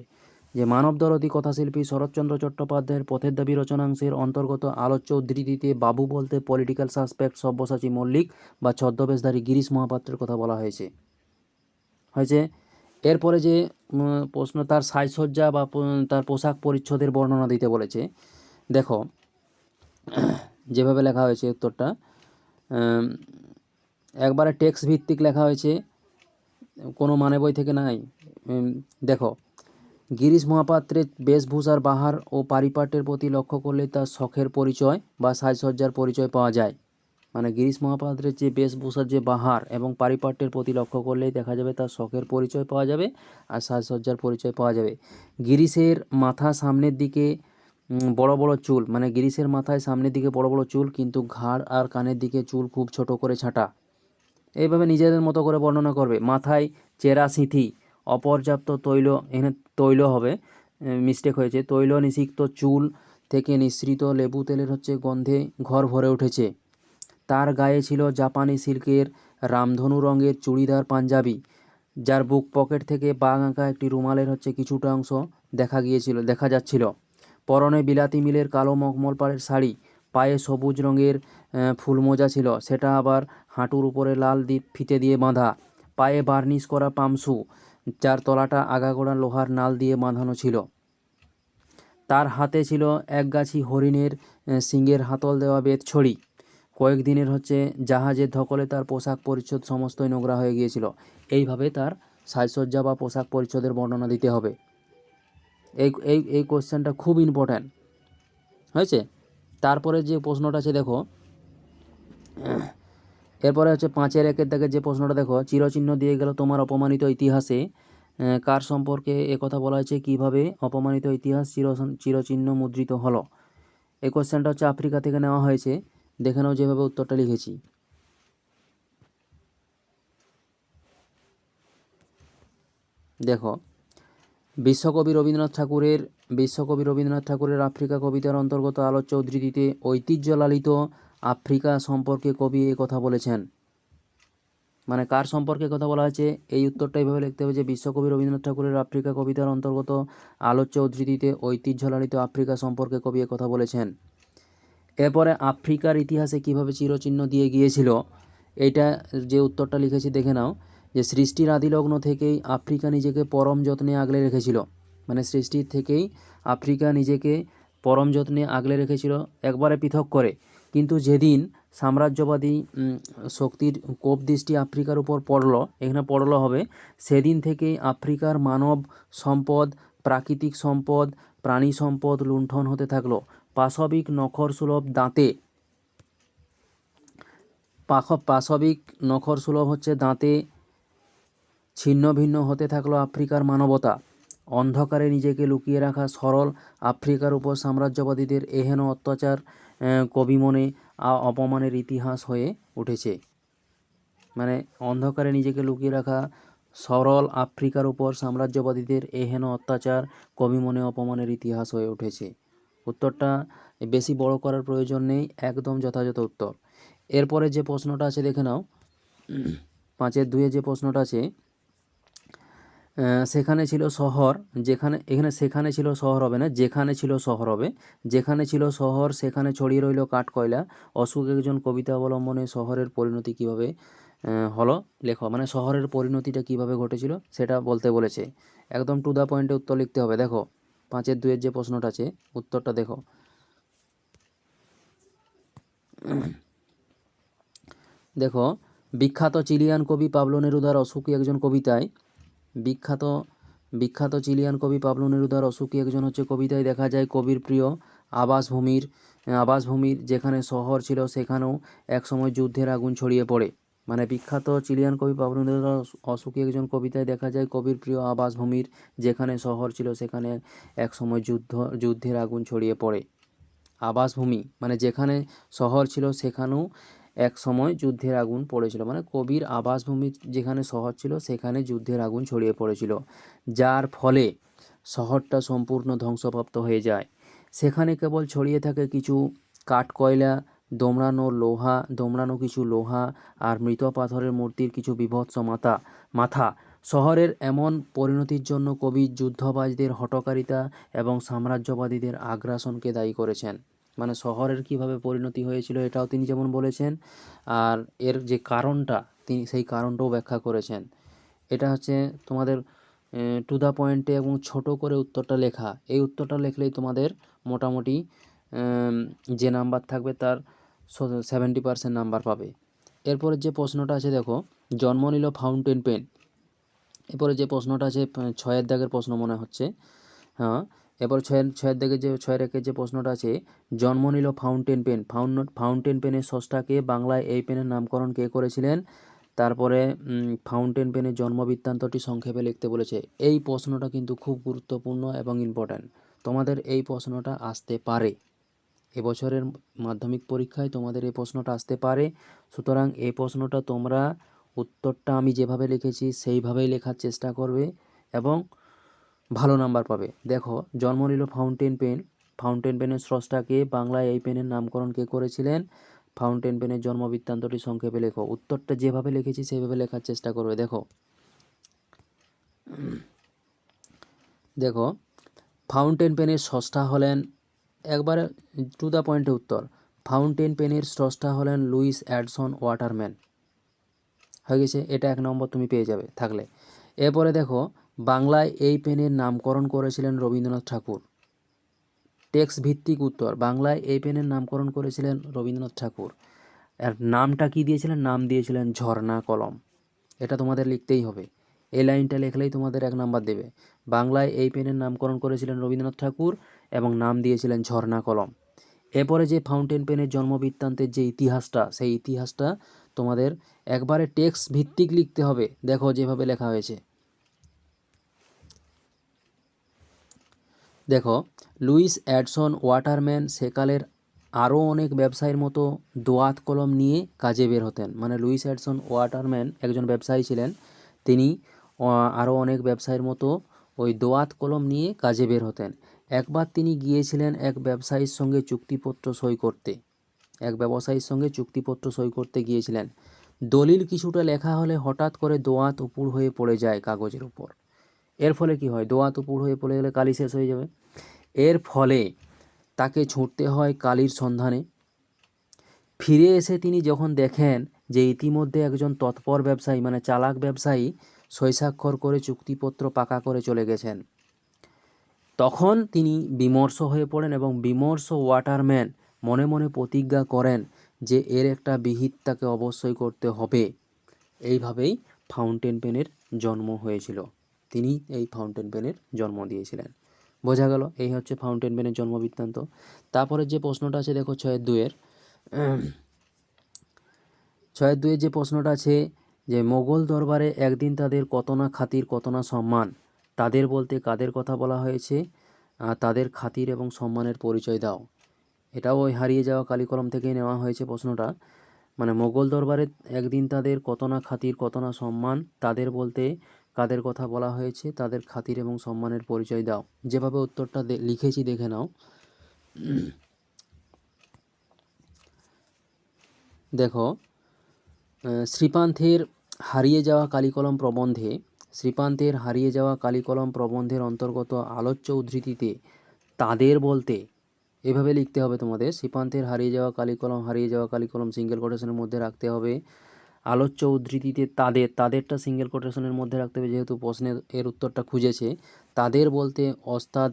যে মানব দরদী কথাশিল্পী শরৎচন্দ্র চট্টোপাধ্যায়ের পথের দাবি রচনাংশের অন্তর্গত আলোচ্য উদ্ধৃতিতে বাবু বলতে পলিটিক্যাল সাসপেক্ট সব্যসাচী মল্লিক বা ছদ্মবেশধারী গিরিশ মহাপাত্রের কথা বলা হয়েছে। এরপরে যে প্রশ্ন, তার সাজসজ্জা বা তার পোশাক পরিচ্ছদের বর্ণনা দিতে বলেছে। দেখো যেভাবে লেখা হয়েছে উত্তরটা একবারে টেক্সট ভিত্তিক লেখা হয়েছে, কোনো মানে বই থেকে নাই। দেখো গিরিশ মহাপাত্রের বেশভূষার বাহার ও পারিপাট্যের প্রতি লক্ষ্য করলে তার শখের পরিচয় বা সাজসজ্জার পরিচয় পাওয়া যায়। মানে গিরিশ মহাপাত্রের যে বেশভূষার যে বাহার এবং পারিপাট্যের প্রতি লক্ষ্য করলেই দেখা যাবে তার শখের পরিচয় পাওয়া যাবে আর সাজসজ্জার পরিচয় পাওয়া যাবে। গিরিশের মাথা সামনের দিকে বড় বড় চুল, মানে গিরিশের মাথায় সামনের দিকে বড় বড় চুল কিন্তু ঘাড় আর কানের দিকে চুল খুব ছোট করে ছাঁটা। এইভাবে নিজেদের মতো করে বর্ণনা করবে। মাথায় চেরা সিঁথি, অপর্যাপ্ত তৈল, এখানে তৈল হবে, মিস্টেক হয়েছে, তৈল নিষিক্ত চুল থেকে নিঃসৃত লেবু তেলের হচ্ছে গন্ধে ঘর ভরে উঠেছে। তার গায়ে ছিল জাপানি সিল্কের রামধনু রঙের চুড়িদার পাঞ্জাবি, যার বুক পকেট থেকে বাঘ আঁকা একটি রুমালের হচ্ছে কিছুটা অংশ দেখা যাচ্ছিল। পরনে বিলাতি মিলের কালো মখমল পাড়ের শাড়ি, পায়ে সবুজ রঙের ফুলমোজা ছিল, সেটা আবার হাঁটুর উপরে লাল ফিতে দিয়ে বাঁধা। পায়ে বার্নিশ করা পামসু, যার তলাটা আগাগোড়া লোহার নাল দিয়ে বাঁধানো ছিল। তার হাতে ছিল একগাছি হরিণের শিঙের হাতল দেওয়া বেতছড়ি। কয়েকদিনের হচ্ছে জাহাজের ধকলে তার পোশাক পরিচ্ছদ সমস্তই নোংরা হয়ে গিয়েছিল। এইভাবে তার সাজসজ্জা বা পোশাক পরিচ্ছদের বর্ণনা দিতে হবে। এই এই এই কোশ্চেনটা খুব ইম্পর্ট্যান্ট হয়েছে। তারপরে যে প্রশ্নটা আছে দেখো, এরপরে হচ্ছে 5-1 দাগের যে প্রশ্নটা দেখো, চিরচিহ্ন দিয়ে গেল তোমার অপমানিত ইতিহাসে, কার সম্পর্কে কথা বলা হয়েছে, কিভাবে অপমানিত ইতিহাস চিরচিহ্ন মুদ্রিত হলো। এই কোশ্চেনটা হচ্ছে আফ্রিকা থেকে নেওয়া হয়েছে। দেখে নাও যেভাবে উত্তরটা লিখেছি। দেখো বিশ্বকবি রবীন্দ্রনাথ ঠাকুরের আফ্রিকা কবিতার অন্তর্গত আলোচ্য উদ্ধৃতিতে ঐতিহ্যলালিত আফ্রিকা সম্পর্কে কবি এ কথা বলেছেন। মানে কার সম্পর্কে কথা বলা হয়েছে, এই উত্তরটা এইভাবে লিখতে হবে যে বিশ্বকবি রবীন্দ্রনাথ ঠাকুরের আফ্রিকা কবিতার অন্তর্গত আলোচ্য উদ্ধৃতিতে ঐতিহ্যলালিত আফ্রিকা সম্পর্কে কবি এ কথা বলেছেন। এরপরে আফ্রিকার ইতিহাসে কিভাবে চিরচিহ্ন দিয়ে গিয়েছিল, এইটা যে উত্তরটা লিখেছি দেখে নাও, যে সৃষ্টির আদিলগ্ন থেকেই আফ্রিকা নিজেকে পরম যত্নে আগলে রেখেছিল। মানে সৃষ্টির থেকেই আফ্রিকা নিজেকে পরম যত্নে আগলে রেখেছিল একবারে পৃথক করে। কিন্তু যেদিন সাম্রাজ্যবাদী শক্তির কোপ দৃষ্টি আফ্রিকার উপর পড়ল, এখানে পড়ল হবে, সেদিন থেকেই আফ্রিকার মানব সম্পদ, প্রাকৃতিক সম্পদ, প্রাণী সম্পদ লুণ্ঠন হতে থাকলো। পাশবিক নখরসুলভ হচ্ছে দাঁতে ছিন্ন ভিন্ন হতে থাকলো আফ্রিকার মানবতা। অন্ধকারে নিজেকে লুকিয়ে রাখা সরল আফ্রিকার উপর সাম্রাজ্যবাদীদের এহেন অত্যাচার কবিমনে অপমানের ইতিহাস হয়ে উঠেছে। মানে অন্ধকারে নিজেকে লুকিয়ে রাখা সরল আফ্রিকার উপর সাম্রাজ্যবাদীদের এহেন অত্যাচার কবিমনে অপমানের ইতিহাস হয়ে উঠেছে। উত্তরটা বেশি বড় করার প্রয়োজন নেই, একদম যথাযথ উত্তর। এরপরে যে প্রশ্নটা আছে দেখে নাও, 5-2 যে প্রশ্নটা আছে, সেখানে ছিল শহর, এখানে সেখানে ছিল শহর হবে না, যেখানে ছিল শহর হবে। যেখানে ছিল শহর সেখানে ছড়িয়ে রইল কাঠকয়লা। অশোক একজন কবিতা অবলম্বনে শহরের পরিণতি কিভাবে হলো লেখো। মানে শহরের পরিণতিটা কিভাবে ঘটেছিল সেটা বলতে বলেছে। একদম টু দ্য পয়েন্টে উত্তর লিখতে হবে। দেখো 5-2 যে প্রশ্নটা আছে, উত্তরটা দেখো। দেখো, বিখ্যাত চিলিয়ান কবি পাবলো নেরুদার অশোকী একজন কবিতায়, বিখ্যাত চিলিয়ান কবি পাবলো নেরুদার অশোকী একজন হচ্ছে কবিতায় দেখা যায় কবির প্রিয় আবাসভূমির যেখানে শহর ছিল সেখানেও একসময় যুদ্ধের আগুন ছড়িয়ে পড়ে। মানে বিখ্যাত চিলিয়ান কবি পাবলো নেরুদার অশোকী একজন কবিতায় দেখা যায় কবির প্রিয় আবাসভূমির যেখানে শহর ছিল সেখানে একসময় যুদ্ধের আগুন ছড়িয়ে পড়ে। আবাসভূমি মানে যেখানে শহর ছিল সেখানেও এক সময় যুদ্ধের আগুন পড়েছিল। মানে কবির আবাসভূমি যেখানে শহর ছিল সেখানে যুদ্ধের আগুন ছড়িয়ে পড়েছিল, যার ফলে শহরটা সম্পূর্ণ ধ্বংসপ্রাপ্ত হয়ে যায়। সেখানে কেবল ছড়িয়ে থাকে কিছু কাঠকয়লা, দোমড়ানো কিছু লোহা আর মৃত পাথরের মূর্তির কিছু বীভৎস মাথা। শহরের এমন পরিণতির জন্য কবি যুদ্ধবাজদের হঠকারিতা এবং সাম্রাজ্যবাদীদের আগ্রাসনকে দায়ী করেছেন। মানে শহরের কিভাবে পরিণতি হয়েছিল এটাও তিনি যেমন বলেছেন, আর এর যে কারণটা তিনি সেই কারণটাও ব্যাখ্যা করেছেন। এটা হচ্ছে তোমাদের টু দ্য পয়েন্টে এবং ছোট করে উত্তরটা লেখা। এই উত্তরটা লিখলেই তোমাদের মোটামুটি যে নাম্বার থাকবে তার 70% নাম্বার পাবে। এরপরে যে প্রশ্নটা আছে দেখো, জন্ম নিল ফাউন্টেন পেন। এরপরে যে প্রশ্নটা আছে 6 দাগের প্রশ্ন মনে হচ্ছে, হ্যাঁ। এরপর 6 দাগের যে 6 রেখে যে প্রশ্নটা আছে, জন্ম নিল ফাউন্টেন পেন। ফাউন্টেন পেনের স্রষ্টাকে, বাংলায় এই পেনের নামকরণ কে করেছিলেন? তারপরে ফাউন্টেন পেনের জন্ম বৃত্তান্তটি সংক্ষেপে লিখতে বলেছে। এই প্রশ্নটা কিন্তু খুব গুরুত্বপূর্ণ এবং ইম্পর্ট্যান্ট। তোমাদের এই প্রশ্নটা আসতে পারে, এবছরের মাধ্যমিক পরীক্ষায় তোমাদের এই প্রশ্নটা আসতে পারে। সুতরাং এই প্রশ্নটা তোমরা উত্তরটা আমি যেভাবে লিখেছি সেইভাবেই লেখার চেষ্টা করবে এবং ভালো নাম্বার পাবে। দেখো, জন্ম নিল ফাউন্টেন পেনের স্রষ্টাকে, বাংলায় এই পেনের নামকরণ কে করেছিলেন? ফাউন্টেন পেনের জন্ম বৃত্তান্তটি সংক্ষেপে লেখো। উত্তরটা যেভাবে লিখেছি সেইভাবে লেখার চেষ্টা করবে। দেখো ফাউন্টেন পেনের স্রষ্টা হলেন, একবারে টু দ্য পয়েন্টে উত্তর, ফাউন্টেন পেনের স্রষ্টা হলেন লুইস অ্যাডসন ওয়াটারম্যান। হয়ে গেছে, এটা 1 নম্বর তুমি পেয়ে যাবে থাকলে। এরপরে দেখো, বাংলায় এই পেনের নামকরণ করেছিলেন রবীন্দ্রনাথ ঠাকুর। টেক্সট ভিত্তিক উত্তর, বাংলায় এই পেনের নামকরণ করেছিলেন রবীন্দ্রনাথ ঠাকুর। আর নামটা কি দিয়েছিলেন? নাম দিয়েছিলেন ঝর্ণা কলম। এটা তোমাদের লিখতেই হবে। এই লাইনটা লিখলেই তোমাদের 1 নাম্বার দেবে। বাংলায় এই পেনের নামকরণ করেছিলেন রবীন্দ্রনাথ ঠাকুর এবং নাম দিয়েছিলেন ঝর্ণা কলম। এরপরে যে ফাউন্টেন পেনের জন্মবৃত্তান্তের যে ইতিহাসটা, সেই ইতিহাসটা তোমাদের একবারে টেক্সট ভিত্তিক লিখতে হবে। দেখো যেভাবে লেখা হয়েছে, দেখো, লুইস অ্যাডসন ওয়াটারম্যান সেকালের আরও অনেক ব্যবসায়ীর মতো দোয়াত কলম নিয়ে কাজে বের হতেন। মানে লুইস অ্যাডসন ওয়াটারম্যান একজন ব্যবসায়ী ছিলেন, তিনি আরও অনেক ব্যবসায়ীর মতো ওই দোয়াত কলম নিয়ে কাজে বের হতেন। একবার তিনি গিয়েছিলেন এক ব্যবসায়ীর সঙ্গে চুক্তিপত্র সই করতে গিয়েছিলেন। দলিল কিছুটা লেখা হলে হঠাৎ করে দোয়াত উপুড় হয়ে পড়ে যায় কাগজের উপর। এর ফলে কি হয়? দোয়াত উপুড় হয়ে পড়ে গেলে কালি শেষ হয়ে যাবে। এর ফলে তাকে ছুটতে হয় কালির সন্ধানে। ফিরে এসে তিনি যখন দেখেন যে ইতিমধ্যে একজন তৎপর ব্যবসায়ী মানে চালাক ব্যবসায়ী সই স্বাক্ষর করে চুক্তিপত্র পাকা করে চলে গেছেন, তখন তিনি বিমর্ষ হয়ে পড়েন এবং বিমর্ষ ওয়াটারম্যান মনে মনে প্রতিজ্ঞা করেন যে এর একটা বিহিত তাকে অবশ্যই করতে হবে। এইভাবেই ফাউন্টেন পেনের জন্ম হয়েছিল। তিনি এই ফাউন্টেন পেনের জন্ম দিয়েছিলেন। বোঝা গেল? এই হচ্ছে ফাউন্টেন পেনের জন্ম বৃত্তান্ত। তারপরে যে প্রশ্নটা আছে দেখো 6-2-এর যে প্রশ্নটা আছে যে মোগল দরবারে একদিন তাদের কত না খাতির কত না সম্মান। তাদের বলতে কাদের কথা বলা হয়েছে? তাদের খাতির এবং সম্মানের পরিচয় দাও। এটাও ওই হারিয়ে যাওয়া কালিকলম থেকেই নেওয়া হয়েছে প্রশ্নটা। মানে মোগল দরবারে একদিন তাদের কত না খাতির কত না সম্মান, তাদের বলতে কাদের কথা বলা হয়েছে? তাদের খাতির এবং সম্মানের পরিচয় দাও। যেভাবে উত্তরটা লিখেছি দেখে নাও। দেখো, শ্রীপান্থের হারিয়ে যাওয়া কালিকলম প্রবন্ধের অন্তর্গত আলোচ্য উদ্ধৃতিতে তাদের বলতে এভাবে লিখতে হবে তোমাদের। শ্রীপান্থের হারিয়ে যাওয়া কালিকলম সিঙ্গেল কোটেশনের মধ্যে রাখতে হবে। আলোচ্য উদ্ধৃতিতে তাদেরটা সিঙ্গেল কোটেশনের মধ্যে রাখতে হবে, যেহেতু প্রশ্নের এর উত্তরটা খুঁজেছে। তাদের বলতে ওস্তাদ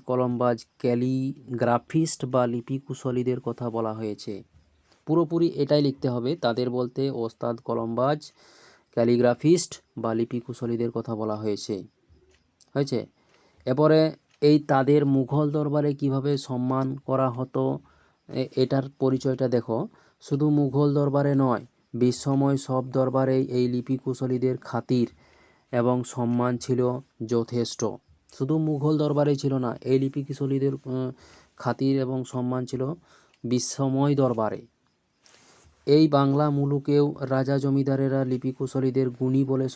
কলমবাজ ক্যালিগ্রাফিস্ট বা লিপিকুশলীদের কথা বলা হয়েছে। পুরোপুরি এটাই লিখতে হবে। তাদের বলতে ওস্তাদ কলমবাজ ক্যালিগ্রাফিস্ট বা লিপিকুশলীদের কথা বলা হয়েছে। এরপরে এই তাদের মুঘল দরবারে কিভাবে সম্মান করা হতো এটার পরিচয়টা দেখো। শুধু মুঘল দরবারে নয়, বিশ্বময় সব দরবারেই এই লিপিকুশলীদের খাতির এবং সম্মান ছিল যথেষ্ট। শুধু মুঘল দরবারেই ছিল না, এই লিপিকুশলীদের খাতির এবং সম্মান ছিল বিশ্বময় দরবারে। এই বাংলা মুলুকেও রাজা জমিদারেরা লিপিকুশলীদের গুণী বলে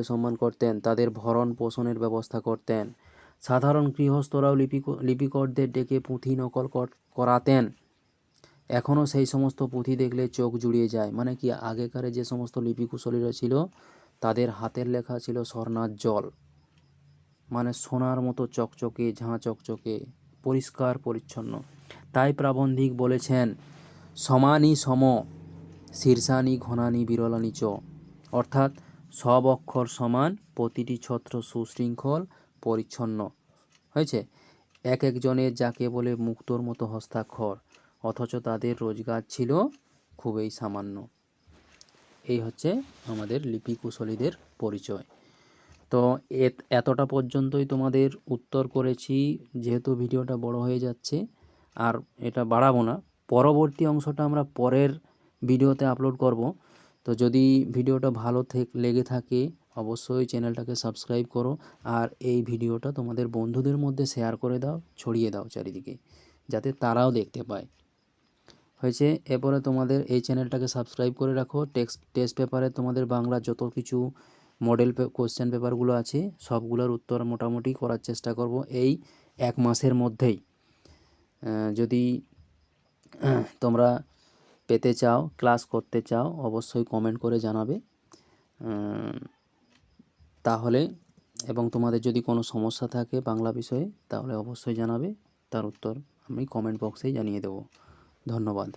সম্মান করতেন। তাদের ভরণ পোষণের ব্যবস্থা করতেন। সাধারণ গৃহস্থরাও লিপিকরদের ডেকে পুঁথি নকল করাতেন। এখনও সেই সমস্ত পুঁথি দেখলে চোখ জুড়িয়ে যায়। মানে কি, আগেকারে যে সমস্ত লিপিকুশলীরা ছিল তাদের হাতের লেখা ছিল স্বর্ণাজ্জ্বল, মানে সোনার মতো চকচকে, ঝাঁ চকচকে, পরিষ্কার পরিচ্ছন্ন। তাই প্রাবন্ধিক বলেছেন, সমানি সম শীর্ষানি ঘনানি বিরলানি চ, অর্থাৎ সব অক্ষর সমান, প্রতিটি ছত্র সুশৃঙ্খল পরিচ্ছন্ন। এক একজনের যাকে বলে মুক্তোর মতো হস্তাক্ষর, অথচ তাদের রোজগার ছিল খুবই সামান্য। এই হচ্ছে আমাদের লিপিকুশলীদের পরিচয়। তো এতটা পর্যন্তই তোমাদের উত্তর করেছি। যেহেতু ভিডিওটা বড় হয়ে যাচ্ছে আর এটা বাড়াবো না, পরবর্তী অংশটা আমরা পরের ভিডিওতে আপলোড করব। তো যদি ভিডিওটা ভালো লেগে থাকে অবশ্যই চ্যানেলটাকে সাবস্ক্রাইব করো, আর এই ভিডিওটা তোমাদের বন্ধুদের মধ্যে শেয়ার করে দাও, ছড়িয়ে দাও চারিদিকে, যাতে তারাও দেখতে পায়। এরপরে তোমাদের এই চ্যানেলটাকে সাবস্ক্রাইব করে রাখো। টেস্ট পেপারে তোমাদের বাংলা যত কিছু মডেল কোশ্চেন পেপারগুলো আছে সবগুলোর উত্তর মোটামুটি করার চেষ্টা করব এই 1 মাসের মধ্যেই। যদি তোমরা পেতে চাও, ক্লাস করতে চাও, অবশ্যই কমেন্ট করে জানাবে। তাহলে এবং তোমাদের যদি কোনো সমস্যা থাকে বাংলা বিষয়ে তাহলে অবশ্যই জানাবে, তার উত্তর আমি কমেন্ট বক্সেই জানিয়ে দেব। ধন্যবাদ।